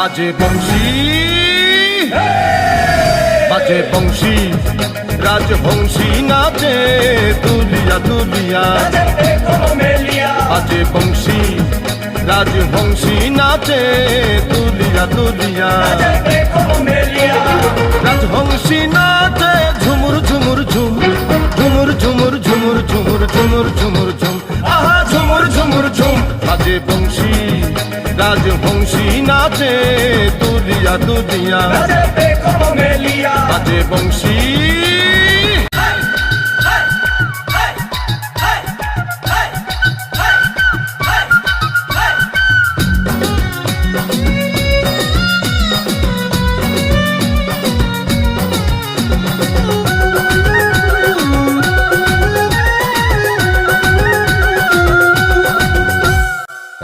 বাজে বংশী বাজে বংশী রাজবংশী নাচে দুলিয়া দুলিয়া বাজে বংশী রাজবংশী নাচে দুলিয়া দুলিয়া রাজবংশী নাচে ঝুমুর ঝুমুর ঝুম ঝুমুর ঝুমুর ঝুমুর ঝুমুর ঝুমুর ঝুমুর ঝুম আহা ঝুমুর ঝুমুর ঝুম বাজে বংশী রাজবংশী নাচে দুলিয়া দুলিয়া বাজে বংশী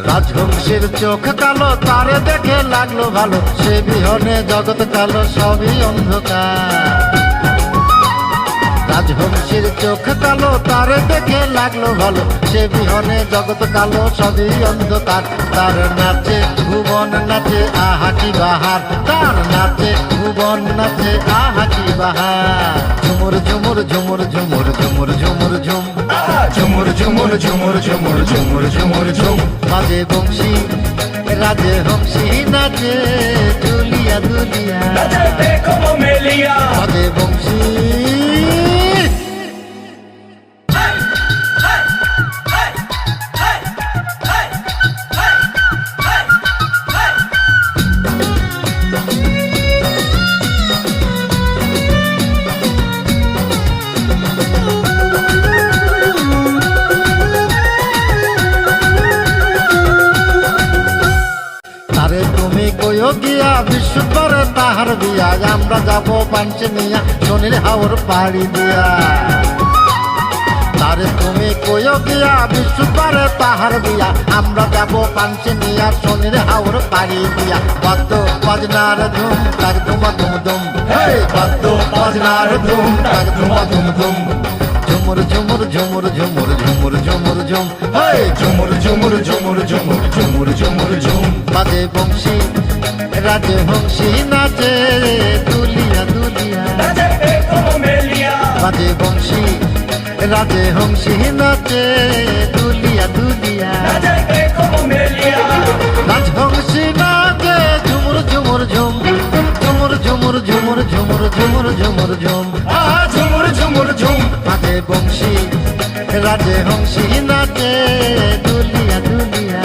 রাজবংশীর চোখ কালো তারে দেখে লাগলো ভালো, সে বিহনে জগৎ কালো সবই অন্ধকার। রাজবংশীর চোখ কালো তারে দেখে লাগলো ভালো, সে বিহনে জগৎ কালো সবই অন্ধকার। তার নাচে ভুবন নাচে আহা কি বাহার, তার নাচে ভুবন নাচে আহা কি বাহার। ঝুমুর ঝুমুর ঝুমুর ঝুমুর ঝুমুর ঝুমুর ঝুম ঝুমুর ঝুমুর ঝুমুর ঝুমুর ঝুমুর ঝুমুর ঝুম বাজে বংশী রাজবংশী নাচে দুলিয়া দুলিয়া বাজে বংশী। গিয়া বিশ্বরে তাহার বিয়া, আমরা যাবো পাঞ্চমিয়া শনির হাওর পাড়ি দিয়া। তারে তুমি কইও গিয়া বিশ্বরে তাহার বিয়া, আমরা যাবো পাঞ্চমিয়া শনির হাওর পাড়ি দিয়া। বাদ্য বাজনার ধুম তাক ধুমা ধুম ধুম, বাদ্য বাজনার ধুম তাক ধুমা ধুম ধুম। ঝুমুর ঝুমুর ঝুমুর ঝুমুর ঝুমুর ঝুমুর ঝুম ঝুমুর ঝুমুর ঝুমুর ঝুমুর ঝুমুর ঝুমুর ঝুম বাজে বংশী রাজবংশী নাচে দুলিয়া দুলিয়া বাজে বংশী রাজবংশী নাচে দুলিয়া দুলিয়া। রাজবংশী নাচে ঝুমুর ঝুমুর ঝুম ঝুমুর ঝুমুর ঝুমুর ঝুমুর ঝুমুর ঝুমুর ঝুম ঝুমুর ঝুমুর ঝুম বাজে বংশী রাজবংশী নাচে দুলিয়া দুলিয়া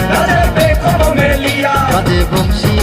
বাজে বংশী